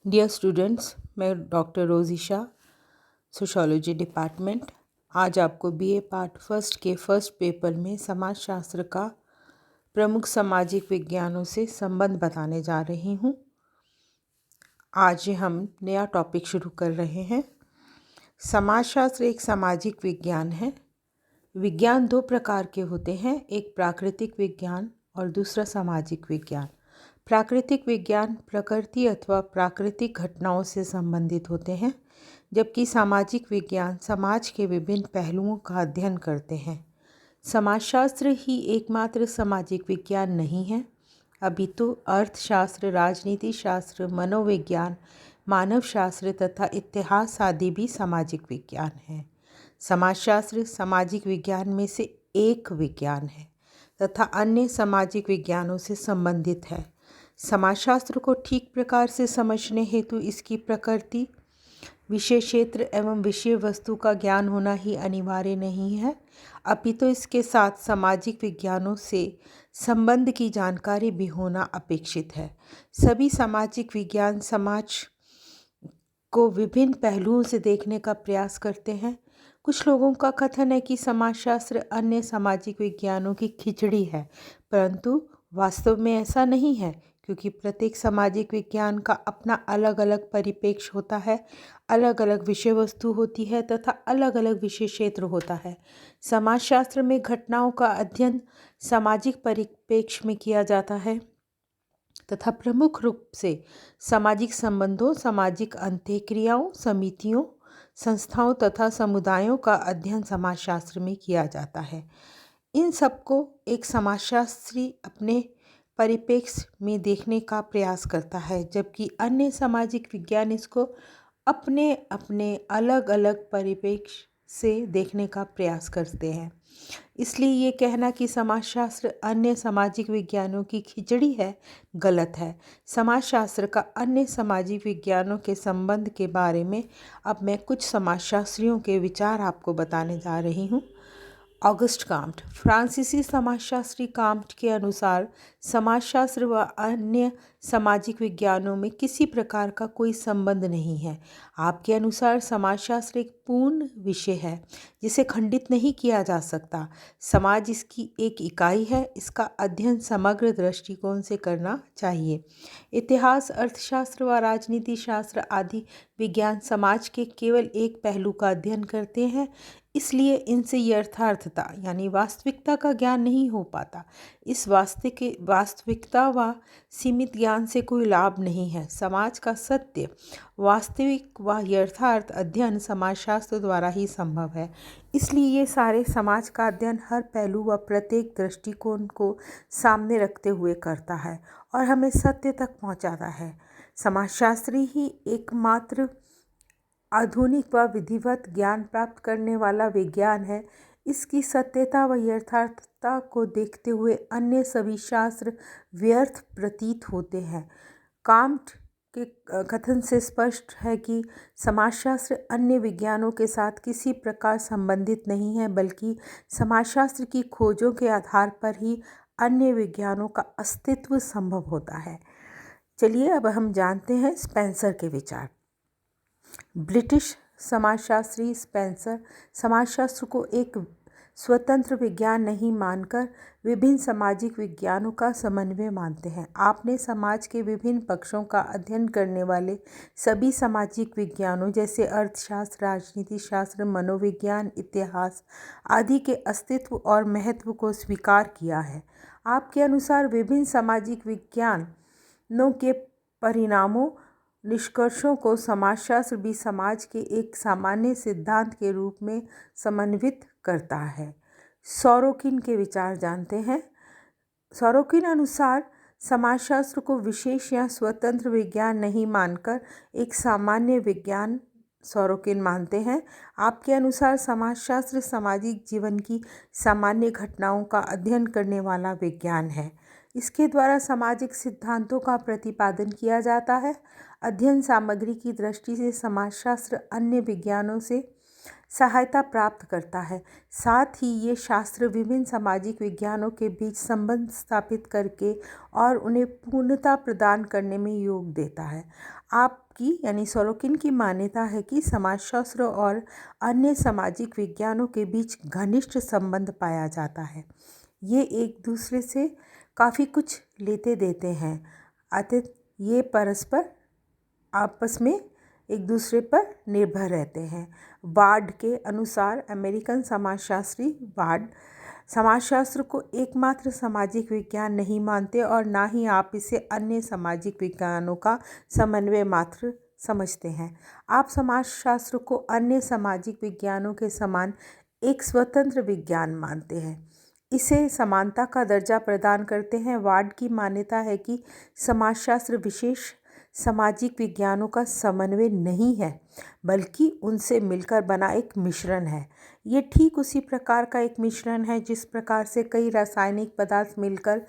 Dear students, मैं doctor रोज़िशा, sociology department, आज आपको बीए पार्ट फर्स्ट के फर्स्ट पेपर में समाजशास्त्र का प्रमुख सामाजिक विज्ञानों से संबंध बताने जा रही हूँ। आज हम नया टॉपिक शुरू कर रहे हैं। समाजशास्त्र एक सामाजिक विज्ञान है। विज्ञान दो प्रकार के होते हैं, एक प्राकृतिक विज्ञान और दूसरा सामाजिक विज्ञान। प्राकृतिक विज्ञान प्रकृति अथवा प्राकृतिक घटनाओं से संबंधित होते हैं, जबकि सामाजिक विज्ञान समाज के विभिन्न पहलुओं का अध्ययन करते हैं। समाजशास्त्र ही एकमात्र सामाजिक विज्ञान नहीं है, अपितु अर्थशास्त्र, राजनीति शास्त्र, मनोविज्ञान, मानवशास्त्र तथा इतिहास आदि भी सामाजिक विज्ञान हैं। समाजशास्त्र सामाजिक विज्ञान में से एक विज्ञान है तथा अन्य सामाजिक विज्ञानों से संबंधित है। समाजशास्त्र को ठीक प्रकार से समझने हेतु इसकी प्रकृति, विषय क्षेत्र एवं विषय वस्तु का ज्ञान होना ही अनिवार्य नहीं है, अपितु इसके साथ सामाजिक विज्ञानों से संबंध की जानकारी भी होना अपेक्षित है। सभी सामाजिक विज्ञान समाज को विभिन्न पहलुओं से देखने का प्रयास करते हैं। कुछ लोगों का कथन है कि समाजशास्त्र अन्य सामाजिक विज्ञानों की खिचड़ी है, परंतु वास्तव में ऐसा नहीं है, क्योंकि प्रत्येक सामाजिक विज्ञान का अपना अलग अलग परिप्रेक्ष्य होता है, अलग अलग विषय वस्तु होती है तथा अलग अलग विषय क्षेत्र होता है। समाजशास्त्र में घटनाओं का अध्ययन सामाजिक परिप्रेक्ष्य में किया जाता है तथा प्रमुख रूप से सामाजिक संबंधों, सामाजिक अंतःक्रियाओं, समितियों, संस्थाओं तथा समुदायों का अध्ययन समाजशास्त्र में किया जाता है। इन सबको एक समाजशास्त्री अपने परिप्रेक्ष्य में देखने का प्रयास करता है, जबकि अन्य सामाजिक वैज्ञानिक इसको अपने अपने अलग अलग परिप्रेक्ष्य से देखने का प्रयास करते हैं। इसलिए ये कहना कि समाजशास्त्र अन्य सामाजिक विज्ञानों की खिचड़ी है, गलत है। समाजशास्त्र का अन्य सामाजिक विज्ञानों के संबंध के बारे में अब मैं कुछ समाजशास्त्रियों के विचार आपको बताने जा रही हूँ। ऑगस्ट काम्ट, फ्रांसीसी समाजशास्त्री काम्ट के अनुसार समाजशास्त्र व अन्य सामाजिक विज्ञानों में किसी प्रकार का कोई संबंध नहीं है। आपके अनुसार समाजशास्त्र एक पूर्ण विषय है जिसे खंडित नहीं किया जा सकता। समाज इसकी एक इकाई है, इसका अध्ययन समग्र दृष्टिकोण से करना चाहिए। इतिहास, अर्थशास्त्र व राजनीति शास्त्र आदि विज्ञान समाज के केवल एक पहलू का अध्ययन करते हैं, इसलिए इनसे यथार्थता यानी वास्तविकता का ज्ञान नहीं हो पाता। इस वास्तविकता व सीमित ज्ञान से कोई लाभ नहीं है। समाज का सत्य, वास्तविक व यथार्थ अध्ययन समाजशास्त्र द्वारा ही संभव है। इसलिए ये सारे समाज का अध्ययन हर पहलू व प्रत्येक दृष्टिकोण को सामने रखते हुए करता है और हमें सत्य तक पहुंचाता है। समाजशास्त्री ही एकमात्र आधुनिक व विधिवत ज्ञान प्राप्त करने वाला विज्ञान है। इसकी सत्यता व यथार्थता को देखते हुए अन्य सभी शास्त्र व्यर्थ प्रतीत होते हैं। काम्ट के कथन से स्पष्ट है कि समाजशास्त्र अन्य विज्ञानों के साथ किसी प्रकार संबंधित नहीं है, बल्कि समाजशास्त्र की खोजों के आधार पर ही अन्य विज्ञानों का अस्तित्व संभव होता है। चलिए अब हम जानते हैं स्पेंसर के विचार। ब्रिटिश समाजशास्त्री स्पेंसर समाजशास्त्र को एक स्वतंत्र विज्ञान नहीं मानकर विभिन्न सामाजिक विज्ञानों का समन्वय मानते हैं। आपने समाज के विभिन्न पक्षों का अध्ययन करने वाले सभी सामाजिक विज्ञानों जैसे अर्थशास्त्र, राजनीति शास्त्र, मनोविज्ञान, इतिहास आदि के अस्तित्व और महत्व को स्वीकार किया है। आपके अनुसार विभिन्न सामाजिक विज्ञानों के परिणामों, निष्कर्षों को समाजशास्त्र भी समाज के एक सामान्य सिद्धांत के रूप में समन्वित करता है। सोरोकिन के विचार जानते हैं। सोरोकिन अनुसार समाजशास्त्र को विशेष या स्वतंत्र विज्ञान नहीं मानकर एक सामान्य विज्ञान सोरोकिन मानते हैं। आपके अनुसार समाजशास्त्र सामाजिक जीवन की सामान्य घटनाओं का अध्ययन करने वाला विज्ञान है। इसके द्वारा सामाजिक सिद्धांतों का प्रतिपादन किया जाता है। अध्ययन सामग्री की दृष्टि से समाजशास्त्र अन्य विज्ञानों से सहायता प्राप्त करता है। साथ ही ये शास्त्र विभिन्न सामाजिक विज्ञानों के बीच संबंध स्थापित करके और उन्हें पूर्णता प्रदान करने में योग देता है। आपकी यानी सोरोकिन की मान्यता है कि समाजशास्त्र और अन्य सामाजिक विज्ञानों के बीच घनिष्ठ संबंध पाया जाता है। ये एक दूसरे से काफ़ी कुछ लेते देते हैं, अतः ये परस्पर आपस में एक दूसरे पर निर्भर रहते हैं। वार्ड के अनुसार अमेरिकन समाजशास्त्री वार्ड समाजशास्त्र को एकमात्र सामाजिक विज्ञान नहीं मानते और ना ही आप इसे अन्य सामाजिक विज्ञानों का समन्वय मात्र समझते हैं। आप समाजशास्त्र को अन्य सामाजिक विज्ञानों के समान एक स्वतंत्र विज्ञान मानते हैं, इसे समानता का दर्जा प्रदान करते हैं। वार्ड की मान्यता है कि समाजशास्त्र विशेष सामाजिक विज्ञानों का समन्वय नहीं है, बल्कि उनसे मिलकर बना एक मिश्रण है। ये ठीक उसी प्रकार का एक मिश्रण है जिस प्रकार से कई रासायनिक पदार्थ मिलकर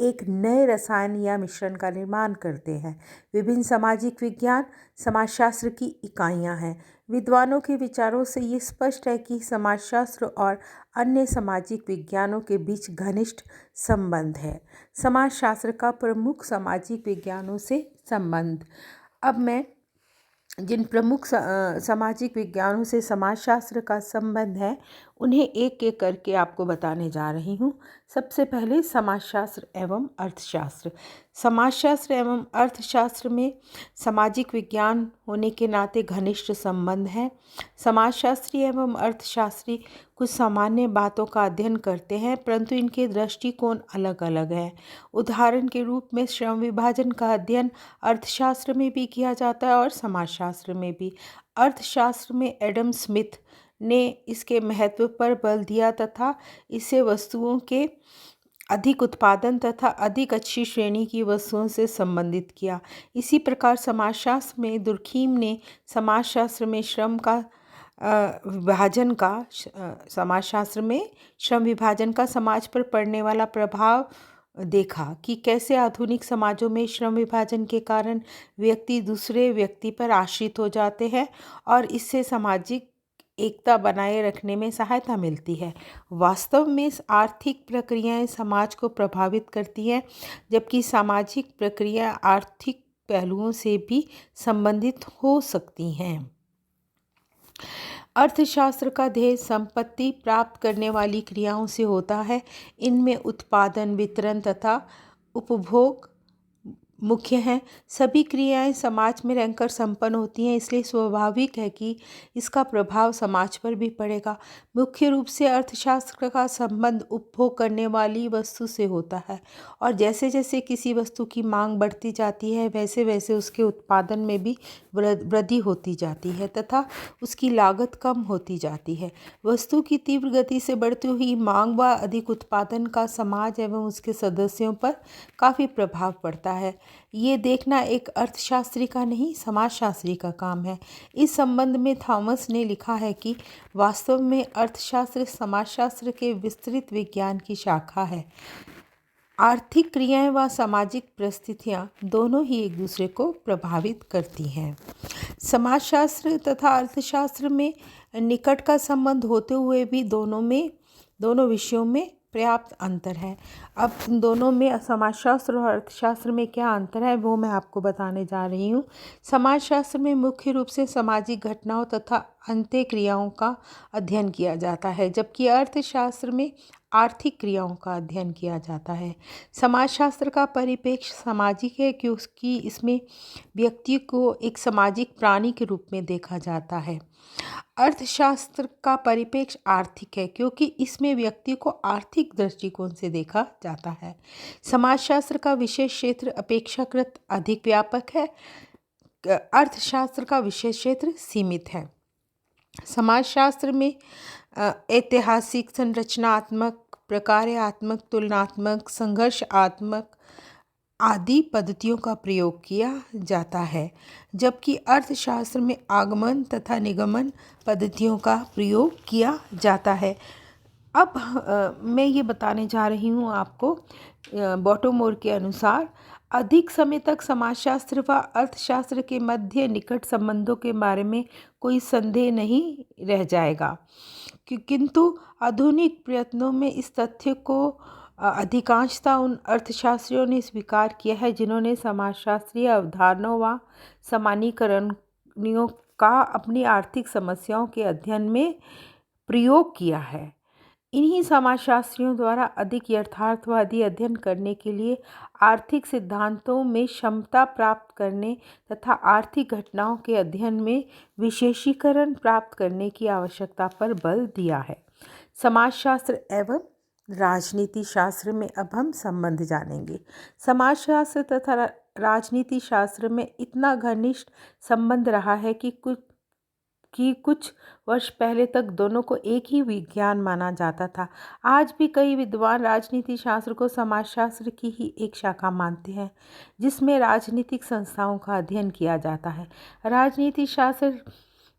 एक नए रसायन या मिश्रण का निर्माण करते हैं। विभिन्न सामाजिक विज्ञान समाजशास्त्र की इकाइयां हैं। विद्वानों के विचारों से ये स्पष्ट है कि समाजशास्त्र और अन्य सामाजिक विज्ञानों के बीच घनिष्ठ संबंध है। समाजशास्त्र का प्रमुख सामाजिक विज्ञानों से संबंध। अब मैं जिन प्रमुख सामाजिक विज्ञानों से समाजशास्त्र का संबंध है उन्हें एक एक करके आपको बताने जा रही हूँ। सबसे पहले समाजशास्त्र एवं अर्थशास्त्र। समाजशास्त्र एवं अर्थशास्त्र में सामाजिक विज्ञान होने के नाते घनिष्ठ संबंध है। समाजशास्त्री एवं अर्थशास्त्री कुछ सामान्य बातों का अध्ययन करते हैं, परंतु इनके दृष्टिकोण अलग अलग हैं। उदाहरण के रूप में श्रम विभाजन का अध्ययन अर्थशास्त्र में भी किया जाता है और समाजशास्त्र में भी। अर्थशास्त्र में एडम स्मिथ ने इसके महत्व पर बल दिया तथा इसे वस्तुओं के अधिक उत्पादन तथा अधिक अच्छी श्रेणी की वस्तुओं से संबंधित किया। इसी प्रकार समाजशास्त्र में दुर्खीम ने समाजशास्त्र में श्रम विभाजन का समाज पर पड़ने वाला प्रभाव देखा कि कैसे आधुनिक समाजों में श्रम विभाजन के कारण व्यक्ति दूसरे व्यक्ति पर आश्रित हो जाते हैं और इससे सामाजिक एकता बनाए रखने में सहायता मिलती है। वास्तव में आर्थिक प्रक्रियाएं समाज को प्रभावित करती हैं, जबकि सामाजिक प्रक्रिया आर्थिक पहलुओं से भी संबंधित हो सकती हैं। अर्थशास्त्र का ध्येय संपत्ति प्राप्त करने वाली क्रियाओं से होता है। इनमें उत्पादन, वितरण तथा उपभोग मुख्य हैं। सभी क्रियाएं समाज में रहकर संपन्न होती हैं, इसलिए स्वाभाविक है कि इसका प्रभाव समाज पर भी पड़ेगा। मुख्य रूप से अर्थशास्त्र का संबंध उपभोग करने वाली वस्तु से होता है और जैसे जैसे किसी वस्तु की मांग बढ़ती जाती है वैसे वैसे उसके उत्पादन में भी वृद्धि होती जाती है तथा उसकी लागत कम होती जाती है। वस्तु की तीव्र गति से बढ़ती हुई मांग व अधिक उत्पादन का समाज एवं उसके सदस्यों पर काफ़ी प्रभाव पड़ता है। ये देखना एक अर्थशास्त्री का नहीं, समाजशास्त्री का काम है। इस संबंध में थॉमस ने लिखा है कि वास्तव में अर्थशास्त्र समाजशास्त्र के विस्तृत विज्ञान की शाखा है। आर्थिक क्रियाएं व सामाजिक परिस्थितियां दोनों ही एक दूसरे को प्रभावित करती हैं। समाजशास्त्र तथा अर्थशास्त्र में निकट का संबंध होते हुए भी दोनों विषयों में पर्याप्त अंतर है। अब इन दोनों में समाजशास्त्र और अर्थशास्त्र में क्या अंतर है वो मैं आपको बताने जा रही हूँ। समाजशास्त्र में मुख्य रूप से सामाजिक घटनाओं तथा अंत्य क्रियाओं का अध्ययन किया जाता है, जबकि अर्थशास्त्र में आर्थिक क्रियाओं का अध्ययन किया जाता है। समाजशास्त्र का परिप्रेक्ष्य सामाजिक है क्योंकि इसमें व्यक्ति को एक सामाजिक प्राणी के रूप में देखा जाता है। अर्थशास्त्र का परिप्रेक्ष्य आर्थिक है क्योंकि इसमें व्यक्ति को आर्थिक दृष्टिकोण से देखा जाता है। समाजशास्त्र का विशेष क्षेत्र अपेक्षाकृत अधिक व्यापक है, अर्थशास्त्र का विशेष क्षेत्र सीमित है। समाजशास्त्र में ऐतिहासिक, संरचनात्मक, प्रकार्यात्मक, तुलनात्मक, संघर्षात्मक आदि पद्धतियों का प्रयोग किया जाता है, जबकि अर्थशास्त्र में आगमन तथा निगमन पद्धतियों का प्रयोग किया जाता है। अब मैं ये बताने जा रही हूँ आपको बॉटोमोर के अनुसार अधिक समय तक समाजशास्त्र व अर्थशास्त्र के मध्य निकट संबंधों के बारे में कोई संदेह नहीं रह जाएगा, किंतु आधुनिक प्रयत्नों में इस तथ्य को अधिकांशतः उन अर्थशास्त्रियों ने स्वीकार किया है जिन्होंने समाजशास्त्रीय अवधारणाओं व सामान्यीकरणों का अपनी आर्थिक समस्याओं के अध्ययन में प्रयोग किया है। इन्हीं समाजशास्त्रियों द्वारा अधिक यथार्थवादी अध्ययन करने के लिए आर्थिक सिद्धांतों में क्षमता प्राप्त करने तथा आर्थिक घटनाओं के अध्ययन में विशेषीकरण प्राप्त करने की आवश्यकता पर बल दिया है। समाजशास्त्र एवं राजनीति शास्त्र में अब हम संबंध जानेंगे। समाजशास्त्र तथा राजनीति शास्त्र में इतना घनिष्ठ संबंध रहा है कि कुछ वर्ष पहले तक दोनों को एक ही विज्ञान माना जाता था। आज भी कई विद्वान राजनीति शास्त्र को समाजशास्त्र की ही एक शाखा मानते हैं, जिसमें राजनीतिक संस्थाओं का अध्ययन किया जाता है। राजनीति शास्त्र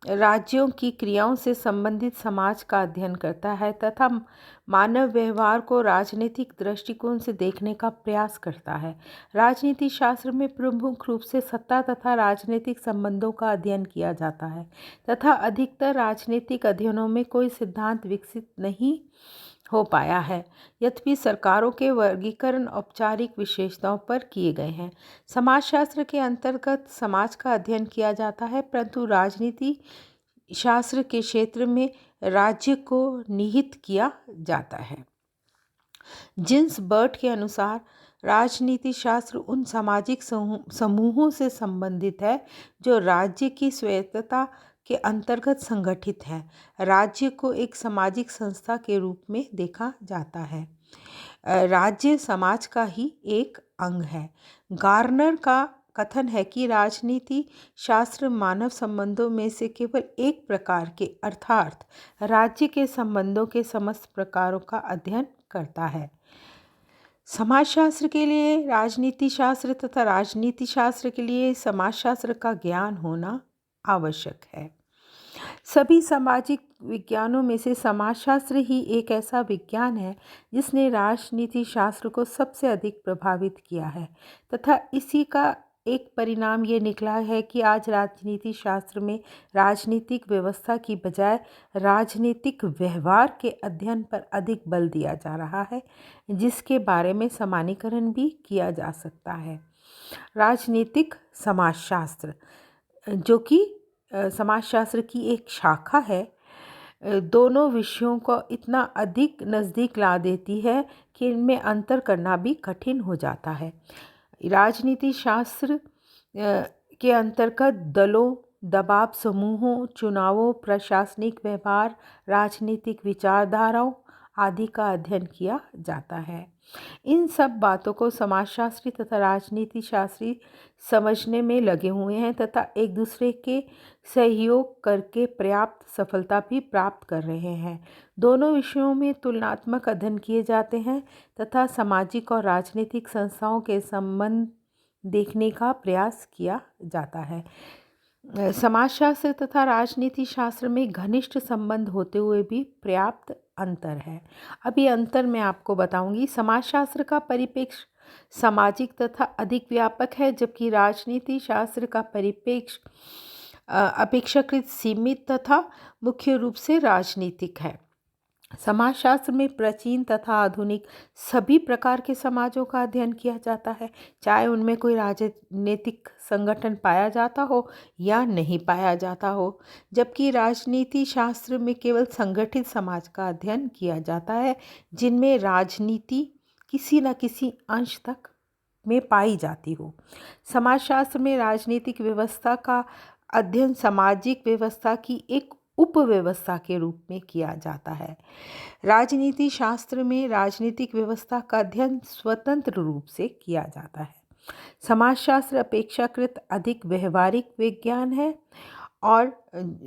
राज्यों की क्रियाओं से संबंधित समाज का अध्ययन करता है तथा मानव व्यवहार को राजनीतिक दृष्टिकोण से देखने का प्रयास करता है। राजनीति शास्त्र में प्रमुख रूप से सत्ता तथा राजनीतिक संबंधों का अध्ययन किया जाता है तथा अधिकतर राजनीतिक अध्ययनों में कोई सिद्धांत विकसित नहीं हो पाया है, यद्यपि सरकारों के वर्गीकरण औपचारिक विशेषताओं पर किए गए हैं। समाजशास्त्र के अंतर्गत समाज का अध्ययन किया जाता है, परंतु राजनीति शास्त्र के क्षेत्र में राज्य को निहित किया जाता है। जिन्स बर्ट के अनुसार राजनीति शास्त्र उन सामाजिक समूहों से संबंधित है जो राज्य की स्वायत्तता के अंतर्गत संगठित है। राज्य को एक सामाजिक संस्था के रूप में देखा जाता है। राज्य समाज का ही एक अंग है। गार्नर का कथन है कि राजनीति शास्त्र मानव संबंधों में से केवल एक प्रकार के अर्थात राज्य के संबंधों के समस्त प्रकारों का अध्ययन करता है। समाजशास्त्र के लिए राजनीति शास्त्र तथा राजनीति शास्त्र के लिए समाजशास्त्र का ज्ञान होना आवश्यक है। सभी सामाजिक विज्ञानों में से समाजशास्त्र ही एक ऐसा विज्ञान है जिसने राजनीति शास्त्र को सबसे अधिक प्रभावित किया है तथा इसी का एक परिणाम ये निकला है कि आज राजनीति शास्त्र में राजनीतिक व्यवस्था की बजाय राजनीतिक व्यवहार के अध्ययन पर अधिक बल दिया जा रहा है, जिसके बारे में सामान्यीकरण भी किया जा सकता है। राजनीतिक समाजशास्त्र, जो कि समाजशास्त्र की एक शाखा है, दोनों विषयों को इतना अधिक नज़दीक ला देती है कि इनमें अंतर करना भी कठिन हो जाता है। राजनीति शास्त्र के अंतर्गत दलों, दबाव समूहों, चुनावों, प्रशासनिक व्यवहार, राजनीतिक विचारधाराओं आदि का अध्ययन किया जाता है। इन सब बातों को समाजशास्त्री तथा राजनीति शास्त्री समझने में लगे हुए हैं तथा एक दूसरे के सहयोग करके पर्याप्त सफलता भी प्राप्त कर रहे हैं। दोनों विषयों में तुलनात्मक अध्ययन किए जाते हैं तथा सामाजिक और राजनीतिक संस्थाओं के संबंध देखने का प्रयास किया जाता है। समाजशास्त्र तथा राजनीति शास्त्र में घनिष्ठ संबंध होते हुए भी पर्याप्त अंतर है। अभी अंतर मैं आपको बताऊंगी। समाजशास्त्र का परिप्रेक्ष्य सामाजिक तथा अधिक व्यापक है, जबकि राजनीति शास्त्र का परिप्रेक्ष्य अपेक्षाकृत सीमित तथा मुख्य रूप से राजनीतिक है। समाजशास्त्र में प्राचीन तथा आधुनिक सभी प्रकार के समाजों का अध्ययन किया जाता है, चाहे उनमें कोई राजनीतिक संगठन पाया जाता हो या नहीं पाया जाता हो, जबकि राजनीति शास्त्र में केवल संगठित समाज का अध्ययन किया जाता है जिनमें राजनीति किसी न किसी अंश तक में पाई जाती हो। समाजशास्त्र में राजनीतिक व्यवस्था का अध्ययन सामाजिक व्यवस्था की एक उपव्यवस्था के रूप में किया जाता है। राजनीति शास्त्र में राजनीतिक व्यवस्था का अध्ययन स्वतंत्र रूप से किया जाता है। समाजशास्त्र अपेक्षाकृत अधिक व्यवहारिक विज्ञान है और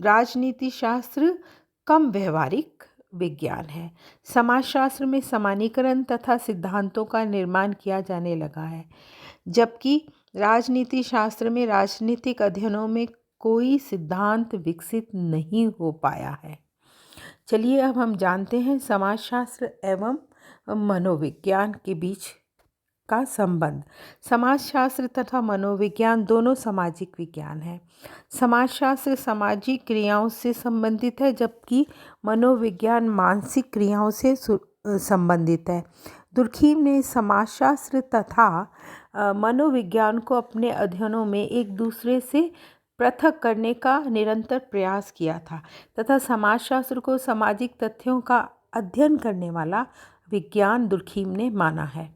राजनीति शास्त्र कम व्यवहारिक विज्ञान है। समाजशास्त्र में सामान्यीकरण तथा सिद्धांतों का निर्माण किया जाने लगा है, जबकि राजनीति शास्त्र में राजनीतिक अध्ययनों में कोई सिद्धांत विकसित नहीं हो पाया है। चलिए अब हम जानते हैं समाजशास्त्र एवं मनोविज्ञान के बीच का संबंध। समाजशास्त्र तथा मनोविज्ञान दोनों सामाजिक विज्ञान हैं। समाजशास्त्र सामाजिक क्रियाओं से संबंधित है, जबकि मनोविज्ञान मानसिक क्रियाओं से संबंधित है। दुर्खीम ने समाजशास्त्र तथा मनोविज्ञान को अपने अध्ययनों में एक दूसरे से पृथक करने का निरंतर प्रयास किया था तथा समाजशास्त्र को सामाजिक तथ्यों का अध्ययन करने वाला विज्ञान दुर्खीम ने माना है।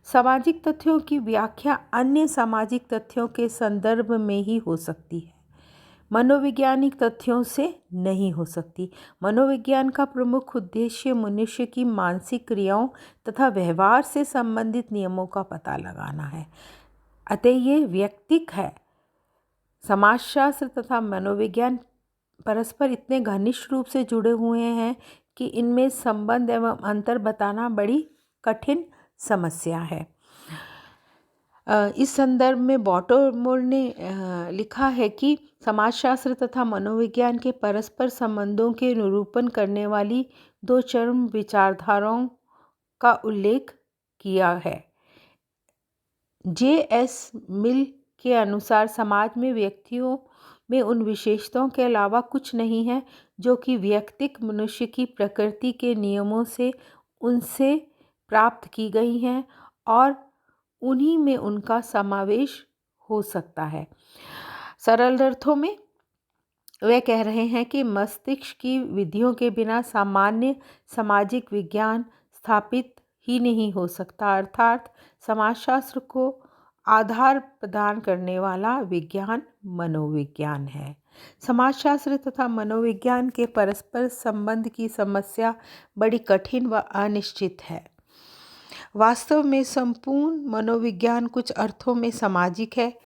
सामाजिक तथ्यों की व्याख्या अन्य सामाजिक तथ्यों के संदर्भ में ही हो सकती है, मनोवैज्ञानिक तथ्यों से नहीं हो सकती। मनोविज्ञान का प्रमुख उद्देश्य मनुष्य की मानसिक क्रियाओं तथा व्यवहार से संबंधित नियमों का पता लगाना है, अतः ये व्यक्तिक है। समाजशास्त्र तथा मनोविज्ञान परस्पर इतने घनिष्ठ रूप से जुड़े हुए हैं कि इनमें संबंध एवं अंतर बताना बड़ी कठिन समस्या है। इस संदर्भ में बॉटोमोर ने लिखा है कि समाजशास्त्र तथा मनोविज्ञान के परस्पर संबंधों के निरूपण करने वाली दो चरम विचारधाराओं का उल्लेख किया है। J.S. मिल के अनुसार समाज में व्यक्तियों में उन विशेषताओं के अलावा कुछ नहीं है जो कि व्यक्तिक मनुष्य की प्रकृति के नियमों से उनसे प्राप्त की गई हैं और उन्हीं में उनका समावेश हो सकता है। सरल अर्थों में वे कह रहे हैं कि मस्तिष्क की विधियों के बिना सामान्य सामाजिक विज्ञान स्थापित ही नहीं हो सकता, अर्थात समाजशास्त्र को आधार प्रदान करने वाला विज्ञान मनोविज्ञान है। समाजशास्त्र तथा मनोविज्ञान के परस्पर संबंध की समस्या बड़ी कठिन व अनिश्चित है। वास्तव में संपूर्ण मनोविज्ञान कुछ अर्थों में सामाजिक है